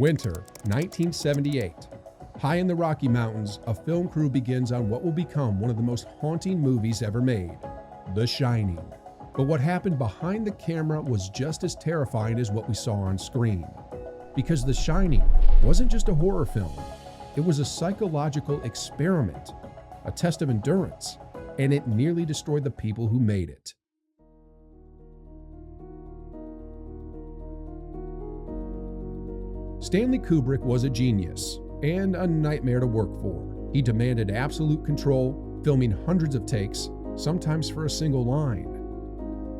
Winter, 1978. High in the Rocky Mountains, a film crew begins on what will become one of the most haunting movies ever made, The Shining. But what happened behind the camera was just as terrifying as what we saw on screen. Because The Shining wasn't just a horror film, it was a psychological experiment, a test of endurance, and it nearly destroyed the people who made it. Stanley Kubrick was a genius and a nightmare to work for. He demanded absolute control, filming hundreds of takes, sometimes for a single line.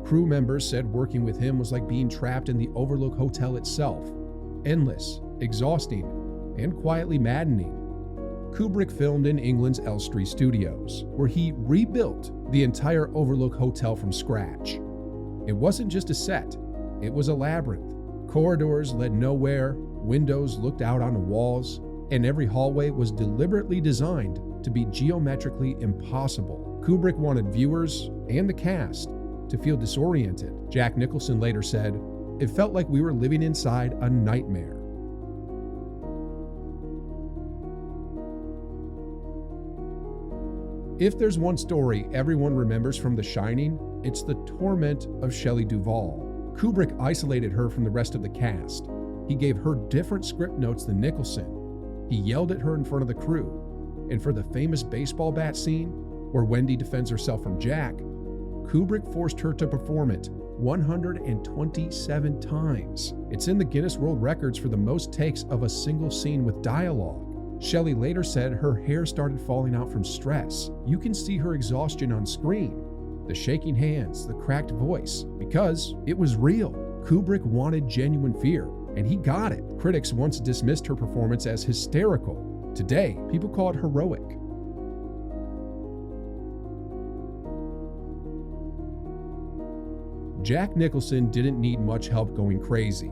Crew members said working with him was like being trapped in the Overlook Hotel itself, endless, exhausting, and quietly maddening. Kubrick filmed in England's Elstree Studios, where he rebuilt the entire Overlook Hotel from scratch. It wasn't just a set, it was a labyrinth. Corridors led nowhere, windows looked out onto walls, and every hallway was deliberately designed to be geometrically impossible. Kubrick wanted viewers and the cast to feel disoriented. Jack Nicholson later said, "It felt like we were living inside a nightmare." If there's one story everyone remembers from The Shining, it's the torment of Shelley Duvall. Kubrick isolated her from the rest of the cast. He gave her different script notes than Nicholson. He yelled at her in front of the crew. And for the famous baseball bat scene, where Wendy defends herself from Jack, Kubrick forced her to perform it 127 times. It's in the Guinness World Records for the most takes of a single scene with dialogue. Shelley later said her hair started falling out from stress. You can see her exhaustion on screen. The shaking hands, the cracked voice, because it was real. Kubrick wanted genuine fear, and he got it. Critics once dismissed her performance as hysterical. Today, people call it heroic. Jack Nicholson didn't need much help going crazy.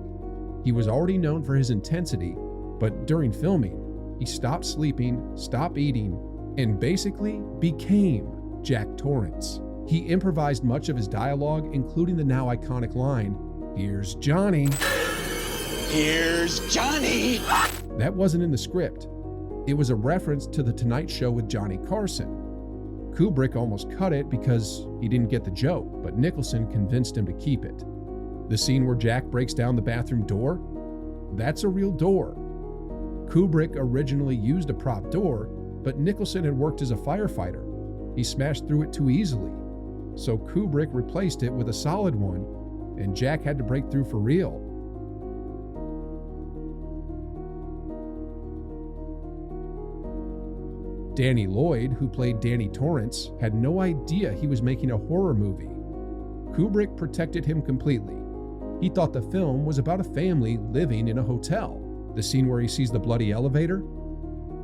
He was already known for his intensity, but during filming, he stopped sleeping, stopped eating, and basically became Jack Torrance. He improvised much of his dialogue, including the now iconic line, "Here's Johnny." Here's Johnny! That wasn't in the script. It was a reference to The Tonight Show with Johnny Carson. Kubrick almost cut it because he didn't get the joke, but Nicholson convinced him to keep it. The scene where Jack breaks down the bathroom door? That's a real door. Kubrick originally used a prop door, but Nicholson had worked as a firefighter. He smashed through it too easily. So Kubrick replaced it with a solid one, and Jack had to break through for real. Danny Lloyd, who played Danny Torrance, had no idea he was making a horror movie. Kubrick protected him completely. He thought the film was about a family living in a hotel. The scene where he sees the bloody elevator?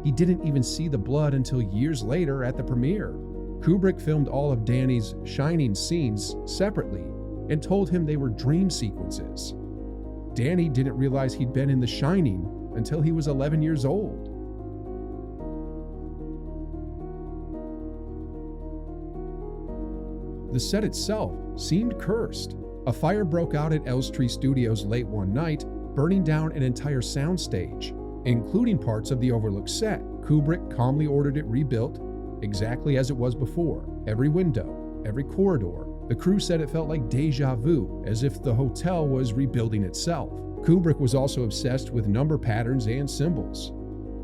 He didn't even see the blood until years later at the premiere. Kubrick filmed all of Danny's Shining scenes separately and told him they were dream sequences. Danny didn't realize he'd been in The Shining until he was 11 years old. The set itself seemed cursed. A fire broke out at Elstree Studios late one night, burning down an entire soundstage, including parts of the Overlook set. Kubrick calmly ordered it rebuilt exactly as it was before. Every window, every corridor. The crew said it felt like deja vu, as if the hotel was rebuilding itself. Kubrick was also obsessed with number patterns and symbols.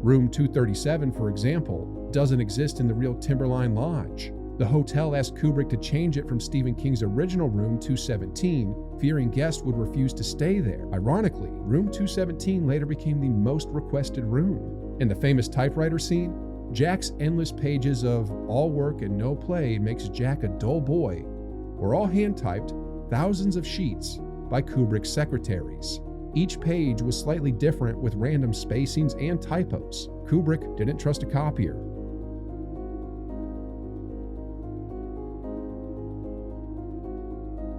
Room 237, for example, doesn't exist in the real Timberline Lodge. The hotel asked Kubrick to change it from Stephen King's original room 217, fearing guests would refuse to stay there. Ironically, room 217 later became the most requested room. In the famous typewriter scene, Jack's endless pages of all work and no play makes Jack a dull boy were all hand-typed, thousands of sheets by Kubrick's secretaries. Each page was slightly different with random spacings and typos. Kubrick didn't trust a copier.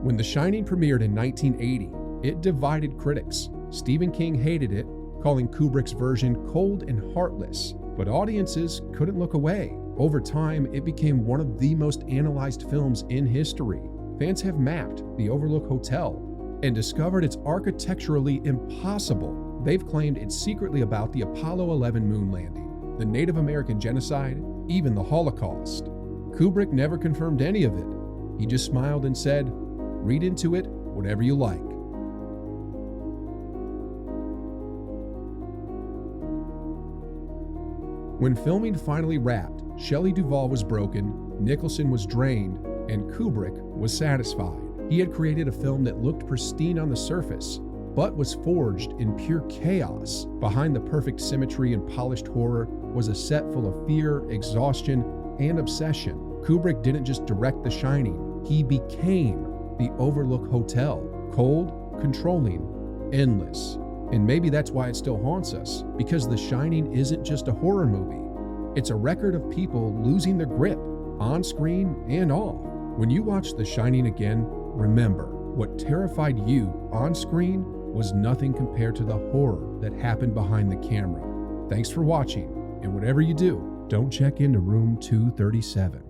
When The Shining premiered in 1980, it divided critics. Stephen King hated it, calling Kubrick's version cold and heartless, but audiences couldn't look away. Over time, it became one of the most analyzed films in history. Fans have mapped the Overlook Hotel and discovered it's architecturally impossible They've claimed it's secretly about the Apollo 11 moon landing, the Native American genocide, even the Holocaust. Kubrick never confirmed any of it. He just smiled and said, "Read into it whatever you like." When filming finally wrapped, Shelley Duvall was broken, Nicholson was drained, and Kubrick was satisfied. He had created a film that looked pristine on the surface, but was forged in pure chaos. Behind the perfect symmetry and polished horror was a set full of fear, exhaustion, and obsession. Kubrick didn't just direct The Shining, he became the Overlook Hotel. Cold, controlling, endless. And maybe that's why it still haunts us, because The Shining isn't just a horror movie. It's a record of people losing their grip, on screen and off. When you watch The Shining again, remember, what terrified you on screen was nothing compared to the horror that happened behind the camera. Thanks for watching, and whatever you do, don't check into room 237.